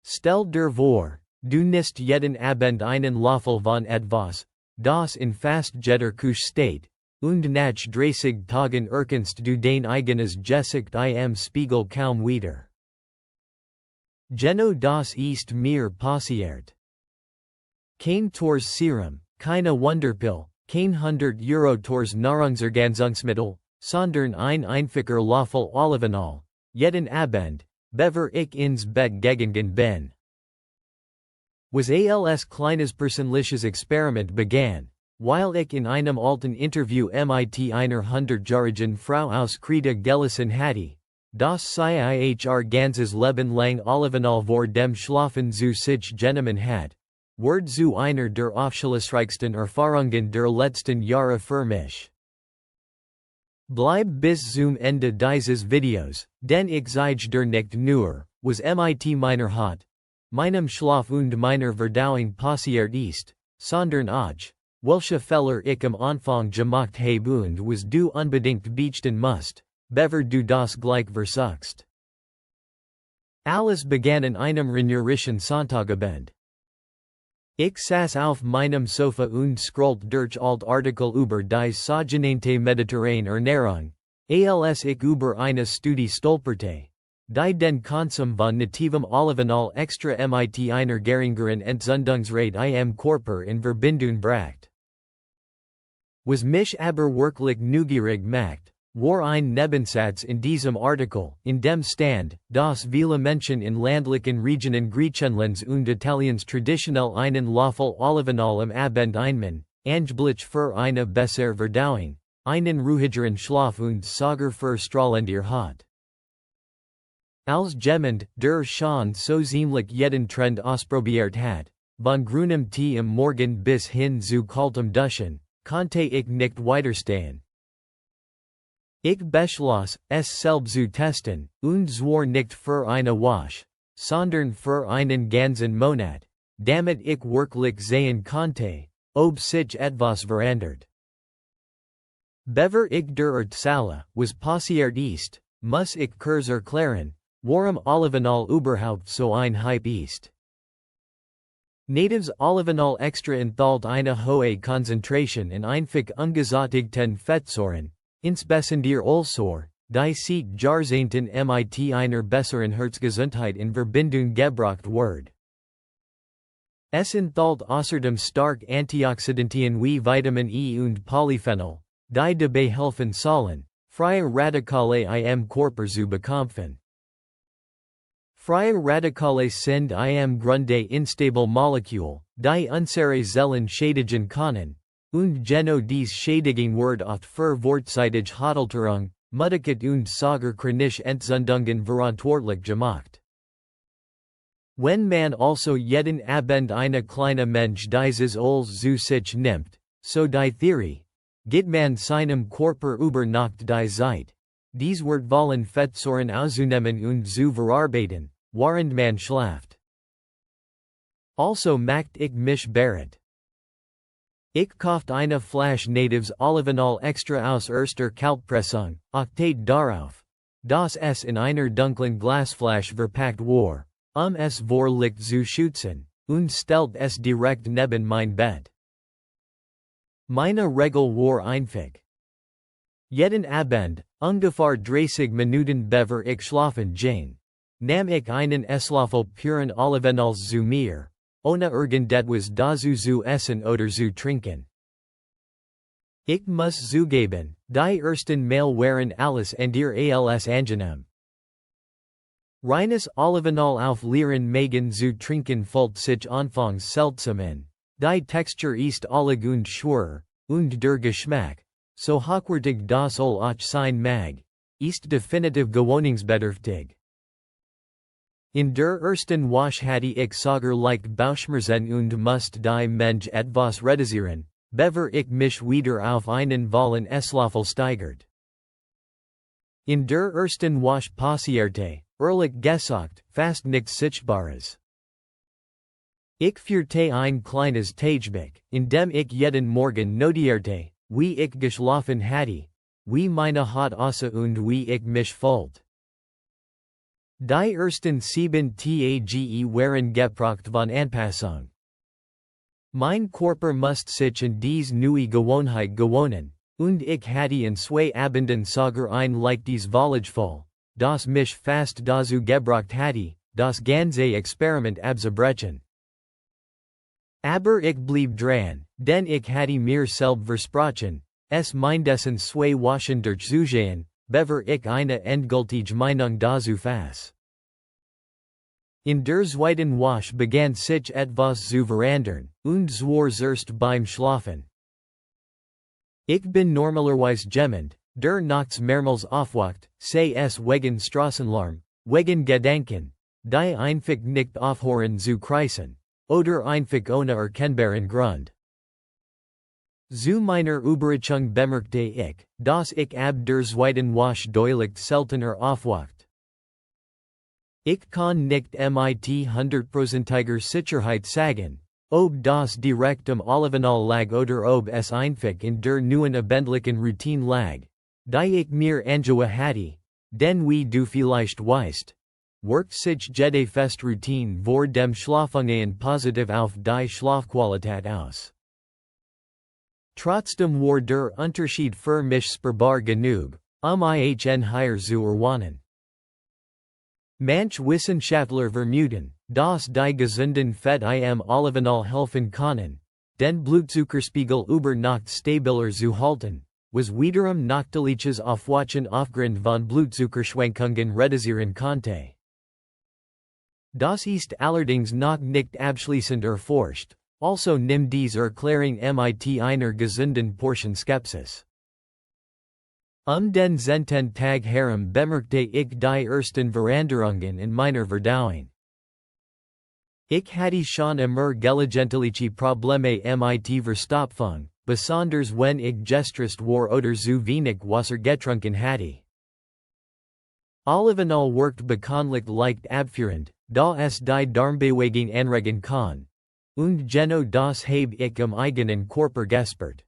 Stell dir vor, du nicht jeden Abend einen Löffel von etwas, das in fast jeder Küche steht, und nach 30 Tagen erkennst du dein eigenes Gesicht im Spiegel kaum wieder. Genau das ist mir passiert. Kein Tors Serum, keine Wunderpille, kein 100 € Tors Nahrungsergänzungsmittel, sondern ein einfacher Löffel Olivenöl, jeden Abend, bevor ich ins Bett gegangen bin. Was als kleines persönliches Experiment begann, weil ich in einem alten Interview mit einer 100-jährigen Frau aus Kreta gelesen hatte, dass sie ihr ganzes Leben lang Olivenöl vor dem Schlafen zu sich genommen hat, wird zu einer der aufschlussreichsten Erfahrungen der letzten Jahre für mich. Bleib bis zum Ende dieses Videos, denn ich zeige dir nicht nur, was mit meiner Haut, meinem Schlaf und meiner Verdauung passiert ist, sondern auch, welche Fehler ich am Anfang gemacht habe und was du unbedingt beichten musst, bevor du das gleich versuchst. Alles begann an einem regnerischen Sonntagabend. Ich saß auf meinem Sofa und scrollte durch alt Artikel über die sogenannte mediterrane Ernährung, als ich über eine Studie stolperte, die den Konsum von nativem Olivenöl extra mit einer geringeren Entzündungsrate im Körper in Verbindung brachte. Was mich aber wirklich neugierig macht, war ein Nebensatz in diesem Artikel, in dem stand, dass viele Menschen in ländlichen Regionen Griechenlands und Italiens traditionell einen Löffel Olivenöl am Abend einnehmen, angeblich für eine bessere Verdauung, einen ruhigeren Schlaf und sogar für strahlender Haut. Als jemand, der schon so ziemlich jeden Trend ausprobiert hat, von grünem Tee am Morgen bis hin zu kaltem Duschen, konnte ich nicht widerstehen. Ich beschloss, es selbst zu testen, und zwar nicht für eine Woche, sondern für einen ganzen Monat, damit ich wirklich sehen konnte, ob sich etwas verändert. Bevor ich dir erzähle, was passiert ist, muss ich kurz erklären, warum Olivenöl überhaupt so ein Hype ist. Natives Olivenöl extra enthält eine hohe Konzentration in einfach ungesättigten Fettsäuren, insbesondere Ölsäure, die seit Jahrzehnten mit einer besseren Herzgesundheit in Verbindung gebracht wird. Es enthält außerdem stark Antioxidantien wie Vitamin E und Polyphenol, die dabei helfen sollen, freie Radikale im Körper zu bekämpfen. Freie Radikale sind im Grunde instable Moleküle, die unsere Zellen schädigen können, und genau dies Schädigung wird oft für vorzeitige Hatalterung, Müdigkeit und sogar chronische Entzündungen verantwortlich gemacht. Wenn man also jeden Abend eine kleine Mensch dieses Öl zu sich nimmt, so die Theorie, geht man seinem Körper über Nacht die Zeit, dies wird wollen Fettsäuren auszunehmen und zu verarbeiten, während man schläft. Also macht ich mich bereit. Ich kaufte eine Flasche Natives Olivenöl extra aus erster Kaltpressung, achtet darauf, dass es in einer dunklen Glasflasche verpackt war, es vor Licht zu schützen, und stellt es direkt neben mein Bett. Meine Regel war einfach. Jeden Abend, ungefähr 30 Minuten bevor ich schlafen ging, nahm ich einen Esslöffel puren Olivenöls zu mir, ohne irgendetwas dazu zu essen oder zu trinken. Ich muss zugeben, die ersten Mal waren alles andere als angenehm. Reines Olivenöl auf leeren Magen zu trinken fühlt sich anfangs seltsam an, die Textur ist allig und schwer, und der Geschmack, so hochwertig das Öl auch sein mag, ist definitiv gewöhnungsbedürftig. In der ersten Woche hatte ich sogar leicht Bauchschmerzen und musste die Mensch etwas reduzieren, bevor ich mich wieder auf einen vollen Esslöffel steigert. In der ersten Woche passierte, ehrlich gesagt, fast nichts Sichtbares. Ich führte ein kleines Tagebuch, in dem ich jeden Morgen notierte, wie ich geschlafen hatte, wie meine Haut aussah und wie ich mich fühlte. Die ersten 7 Tage waren gebracht von Anpassung. Mein Körper muss sich an dies neue Gewohnheit gewohnen, und ich hatte in 2 Abenden sogar ein leichtes Vollgefühl, das mich fast dazu gebracht hatte, das ganze Experiment abzubrechen. Aber ich blieb dran, denn ich hatte mir selbst versprochen, es mindestens 2 Wochen durchzugehen, bevor ich eine endgültige Meinung dazu fasse. In der zweiten Woche begann sich etwas zu verändern, und zwar zuerst beim Schlafen. Ich bin normalerweise jemand, der nachts mehrmals aufwacht, sei es wegen Straßenlärm, wegen Gedanken, die einfach nicht aufhören zu kreisen, oder einfach ohne erkennbaren Grund. Zu meiner Überraschung bemerkte ich, dass ich ab der zweiten Woche deutlich seltener aufwacht. Ich kann nicht mit 100%iger Sicherheit sagen, ob das direkt Olivenöl lag oder ob es einfach in der neuen abendlichen Routine lag, die ich mir angewohnt hatte, denn wie du vielleicht weißt, wirkt sich jede feste Routine vor dem Schlafengehen positiv auf die Schlafqualität aus. Trotzdem war der Unterschied für mich spürbar genug, ihn hier zu erwähnen. Manche Wissenschaftler vermuten, dass die gesunden Fette im Olivenöl helfen können, den Blutzuckerspiegel über Nacht stabiler zu halten, was wiederum nachtliches Aufwachen aufgrund von Blutzuckerschwankungen reduzieren konnte. Das ist allerdings noch nicht abschließend erforscht, also nimmt diese Erklärung mit einer gesunden Portion Skepsis. Den 10. Tag herum bemerkte ich die ersten Veränderungen in meiner Verdauung. Ich hatte schon immer gelegentliche Probleme mit Verstopfung, besonders wenn ich gestresst war oder zu wenig Wasser getrunken hatte. Olivenöl wirkt bekanntlich leicht abführend, da es die Darmbewegung anregen kann, und genau das habe ich im eigenen Körper gespürt.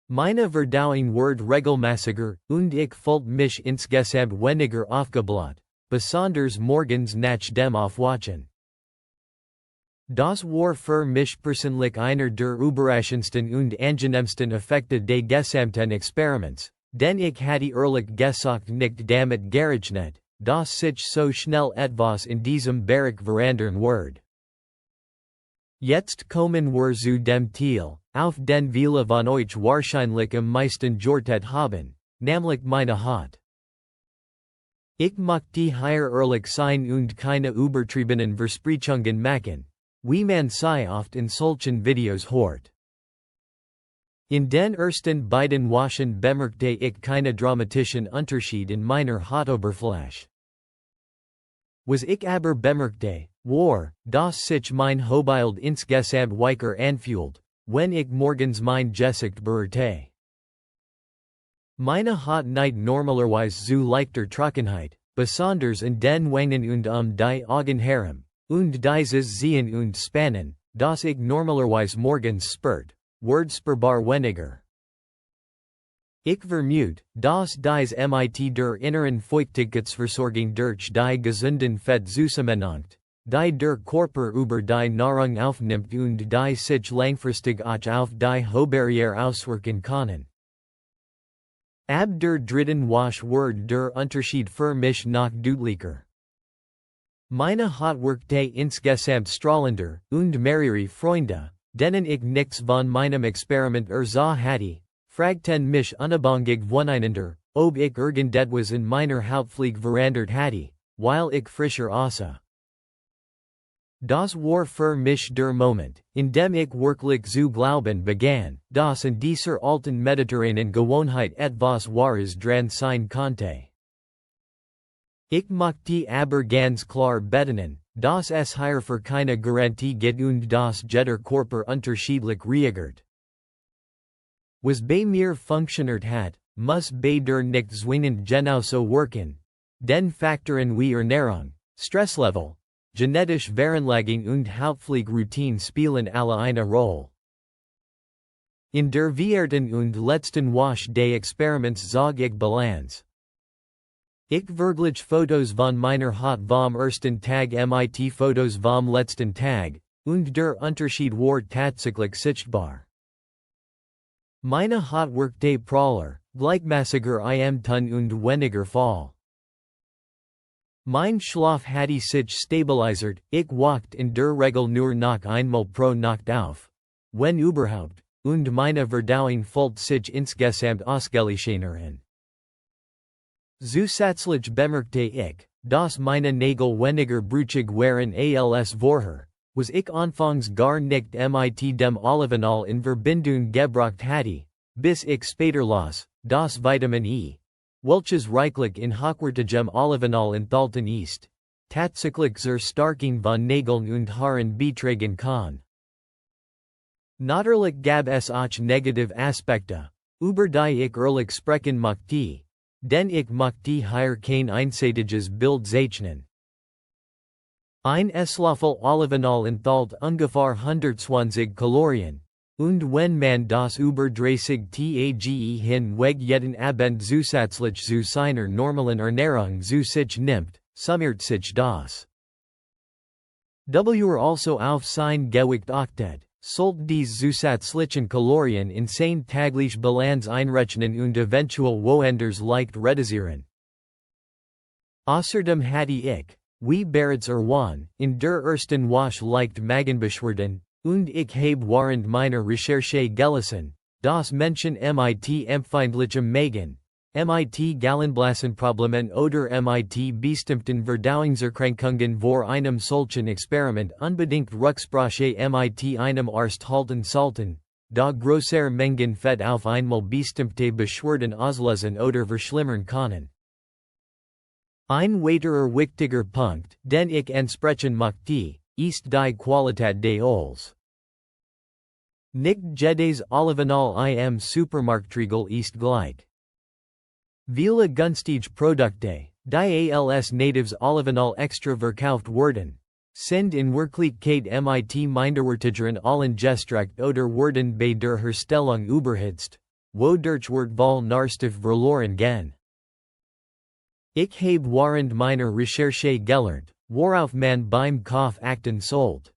Meine Verdauung wird regelmäßiger, und ich fühlte mich insgesamt weniger aufgebläht, besonders morgens nach dem Aufwachen. Das war für mich persönlich einer der überraschendsten und angenehmsten Effekte des gesamten Experiments, denn ich hatte ehrlich gesagt nicht damit gerechnet, dass sich so schnell etwas in diesem Bereich verändern wird. Jetzt kommen wir zu dem Teil, auf den viele von euch wahrscheinlich am meisten geachtet haben, nämlich meine Haut. Ich möchte hier ehrlich sein und keine übertriebenen Versprechungen machen, wie man sie oft in solchen Videos hört. In den ersten beiden Wochen bemerkte ich keine dramatischen Unterschied in meiner Hautoberfläche. Was ich aber bemerkte, war, dass sich mein Hautbild insgesamt weicher anfühlt, wenn ich morgens mein Gesicht berührte. Meine Haut neigt normalerweise zu leichter Trockenheit, besonders in den Wangen und die Augen herum, und dieses Sehen und Spannen, das ich normalerweise morgens spürt, wird spürbar weniger. Ich vermute, dass dies mit der inneren Feuchtigkeitsversorgung durch die gesunden Fett zusammenhängt, die der Körper über die Nahrung aufnimmt und die sich langfristig auch auf die Hautbarriere auswirken können. Ab der dritten Woche wird der Unterschied für mich noch deutlicher. Meine Haut wirkte insgesamt strahlender, und mehrere Freunde, denen ich nichts von meinem Experiment erzählt hatte, fragten mich unabhängig voneinander, ob ich irgendetwas in meiner Hautpflege verändert hatte, weil ich frischer aussah. Das war für mich der Moment, in dem ich wirklich zu glauben begann, dass in dieser alten mediterranen Gewohnheit etwas Wahres dran sein konnte. Ich möchte aber ganz klar betonen, dass es hier für keine Garantie gibt und dass jeder Körper unterschiedlich reagiert. Was bei mir funktioniert hat, muss bei der nicht zwingend genauso wirken, denn Faktoren wie Ernährung, Stresslevel, genetische Veranlagung und Hautpflegeroutine spielen alle eine Rolle. In der vierten und letzten Woche des Experiments zog ich Bilanz. Ich wirklich Fotos von meiner Haut vom ersten Tag mit Fotos vom letzten Tag, und der Unterschied war tatsächlich sichtbar. Meine Haut wirkte praller, gleichmäßiger im Tun und weniger faul. Mein Schlaf hatte sich stabilisiert, ich wacht in der Regel nur noch einmal pro Nacht auf, wenn überhaupt, und meine Verdauung fühlt sich insgesamt ausgeglichener an. Zusätzlich bemerkte ich, dass meine Nägel weniger brüchig waren als vorher, was ich anfangs gar nicht mit dem Olivenöl in Verbindung gebracht hatte, bis ich später las, dass Vitamin E, welches reichlich in hochwertigem Olivenöl enthalten ist, tatsächlich zur Stärkung von Nägeln und Haaren beitragen kann. Natürlich gab es auch negative Aspekte, über die ich ehrlich sprechen möchte, denn ich möchte hier kein einseitiges Bild zeichnen. Ein Esslöffel Olivenöl enthält ungefähr 120 Kalorien, und wenn man das über 30 Tage hinweg jeden Abend zusätzlich zu seiner normalen Ernährung zu sich nimmt, summiert sich das. Also auf sein Gewicht achtet, sollte dies zusätzlichen Kalorien in sein täglich Bilanz einrechnen und eventuell woanders leicht reduzieren. Außerdem hatte ich, wie bereits erwähnt, in der ersten Woche leicht Magenbeschwerden, und ich habe während meiner Recherche gelesen, dass Menschen mit empfindlichem Magen, mit Gallenblasenproblemen oder mit bestimmten Verdauungserkrankungen vor einem solchen Experiment unbedingt Rücksprache mit einem Arzt halten sollten, da größere Mengen Fett auf einmal bestimmte Beschwerden auslösen oder verschlimmern können. Ein weiterer wichtiger Punkt, den ich ansprechen möchte, ist die Qualität des Öls. Nicht jedes Olivenöl im Supermarktregal ist gleich. Viele günstige Produkte, die als natives Olivenöl extra verkauft werden, sind in Wirklichkeit mit minderwertigeren Ölen gestreckt oder werden bei der Herstellung überhitzt, wodurch wertvoll Nährstoff verloren gehen. Ich habe während meiner Recherche gelernt, worauf man beim Kauf achten sollte.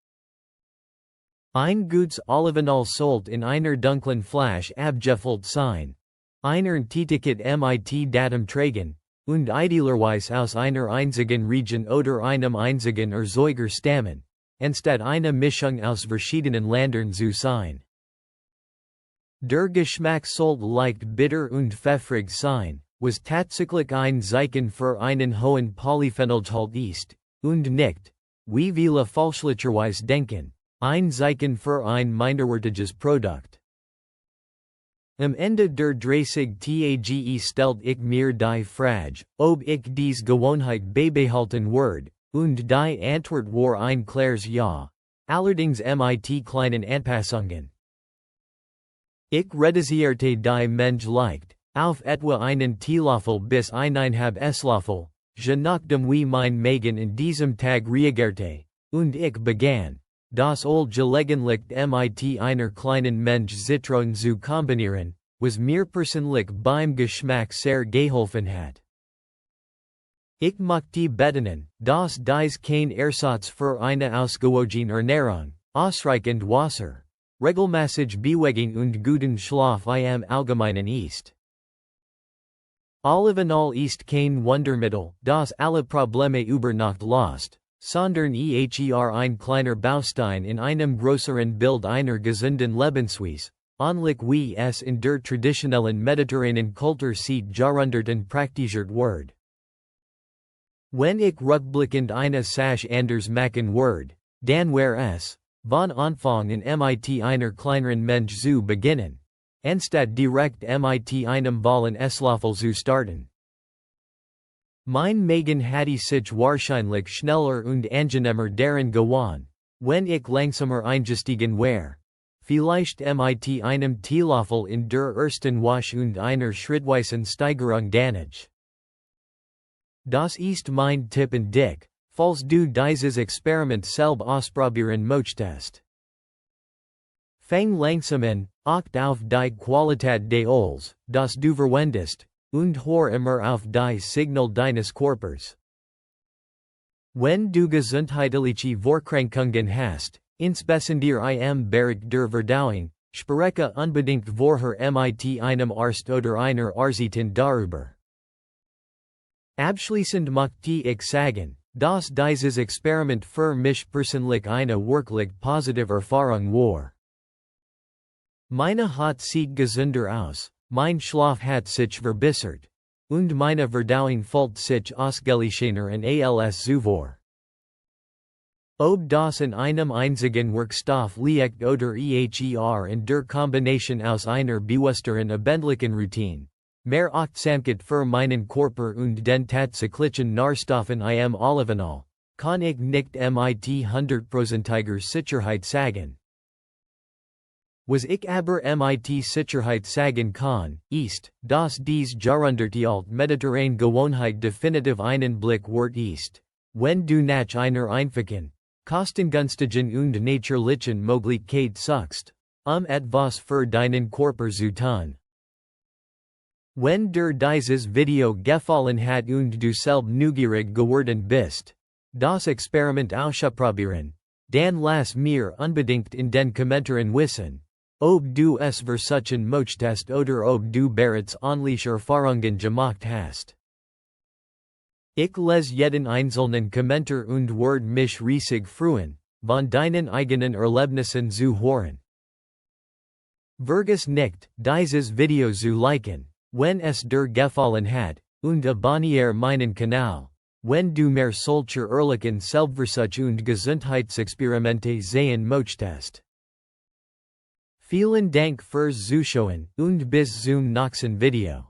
Ein gutes Olivenöl sollte in einer dunklen Flasche abgefüllt sein, einer Etikett mit Datum tragen, und idealerweise aus einer einzigen Region oder einem einzigen Erzeuger stammen, anstatt eine Mischung aus verschiedenen Ländern zu sein. Der Geschmack sollte leicht bitter und pfeffrig sein, was tatsächlich ein Zeichen für einen hohen Polyphenolgehalt ist, und nicht, wie viele fälschlicherweise denken, ein Zeichen für ein minderwertiges Produkt. Am Ende der 30 Tage stellt ich mir die Frage, ob ich dies Gewohnheit beibehalten werde, und die Antwort war ein klares Ja, allerdings mit kleinen Anpassungen. Ich reduzierte die Menge leicht, auf etwa einen Teelöffel bis 1,5 Esslöffel, je nachdem wie mein Magen in diesem Tag reagierte, und ich begann, das Öl gelegentlich mit einer kleinen Menge Zitronen zu kombinieren, was mir persönlich beim Geschmack sehr geholfen hat. Ich möchte betonen, dass dies kein Ersatz für eine ausgewogene Ernährung, ausreichend Wasser, regelmäßig Bewegung und guten Schlaf im Allgemeinen ist. Olivenöl ist kein Wundermittel, das alle Probleme über Nacht löst, sondern ein kleiner Baustein in einem größeren Bild einer gesunden Lebensweise, ähnlich wie es in der traditionellen mediterranen Kultur seit Jahrhunderten praktiziert wird. Wenn ich rückblickend eine Sache anders machen würde, dann wäre es, von Anfang an mit einer kleineren Menge zu beginnen, anstatt direkt mit einem vollen Esslöffel zu starten. Mein Magen hatte sich wahrscheinlich schneller und angenehmer daran gewohnt, wenn ich langsamer eingestiegen wäre, vielleicht mit einem Teelöffel in der ersten Woche und einer schrittweisen Steigerung danach. Das ist mein Tipp an dich, falls du dieses Experiment selbst ausprobieren möchtest. Fang langsam an, acht auf die Qualität des Öls, das du verwendest, und hor immer auf die Signal deines Körpers. Wenn du gesundheitliche Vorkrankungen hast, insbesondere im Bereich der Verdauung, spreche unbedingt vorher mit einem Arzt oder einer Ärztin darüber. Abschließend möchte ich sagen, dass dieses Experiment für mich persönlich eine wirklich positive Erfahrung war. Meine Haut sieht gesünder aus, mein Schlaf hat sich verbessert, und meine Verdauung fühlt sich ausgeglichener und als zuvor. Ob das in einem einzigen Wirkstoff liegt oder in der Kombination aus einer bewussteren abendlichen Routine, mehr Achtsamkeit für meinen Körper und den tatsächlichen Nährstoffen im Olivenöl, kann ich nicht mit 100%iger Sicherheit sagen. Was ich aber mit Sicherheit sagen kann, ist, dass dies jahrhundertealte mediterrane Gewohnheit definitiv einen Blick wert ist, wenn du nach einer einfachen, kostengünstigen und natürlichen Möglichkeit suchst, etwas für deinen Körper zu tun. Wenn dir dieses Video gefallen hat und du selbst neugierig geworden bist, das Experiment auszuprobieren, dann lass mir unbedingt in den Kommentaren wissen, ob du es versuchen möchtest oder ob du bereits ähnliche Erfahrungen gemacht hast. Ich lese jeden einzelnen Kommentar und würde mich riesig freuen, von deinen eigenen Erlebnissen zu hören. Vergiss nicht, dieses Video zu liken, wenn es dir gefallen hat, und abonniere meinen Kanal, wenn du mehr solcher ehrlichen Selbstversuch und Gesundheitsexperimente sehen möchtest. Vielen Dank fürs Zuschauen und bis zum nächsten Video.